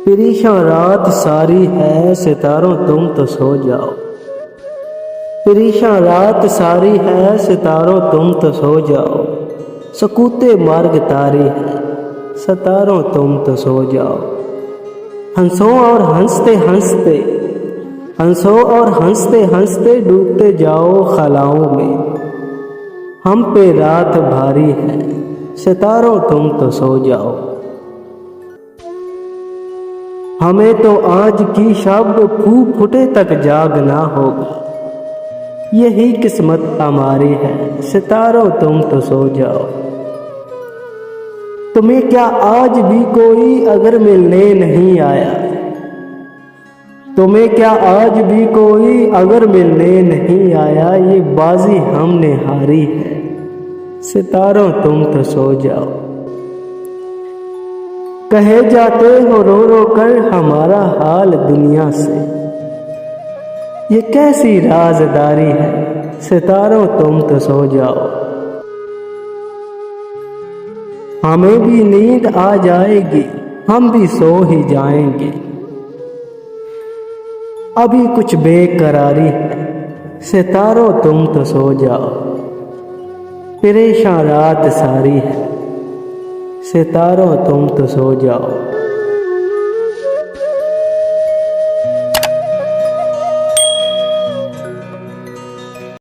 परेशान रात सारी है सितारों तुम तो सो जाओ। परेशान रात सारी है सितारों तुम तो सो जाओ। सकूते मार्ग तारी है सितारों तुम तो सो जाओ। हंसों और हंसते हंसते हंसों और हंसते हंसते डूबते जाओ खलाओं में। हम पे रात भारी है सितारों तुम तो सो जाओ। हमें तो आज की शब फूटे तक जागना होगा। यही किस्मत हमारी है सितारों तुम तो सो जाओ। तुम्हें क्या आज भी कोई अगर मिलने नहीं आया। तुम्हें क्या आज भी कोई अगर मिलने नहीं आया। ये बाजी हमने हारी है सितारों तुम तो सो जाओ। कहे जाते हो रो रो कर हमारा हाल दुनिया से। ये कैसी राजदारी है सितारों तुम तो सो जाओ। हमें भी नींद आ जाएगी हम भी सो ही जाएंगे। अभी कुछ बेकरारी है सितारों तुम तो सो जाओ। परेशान रात सारी है सितारों तुम तो सो जाओ।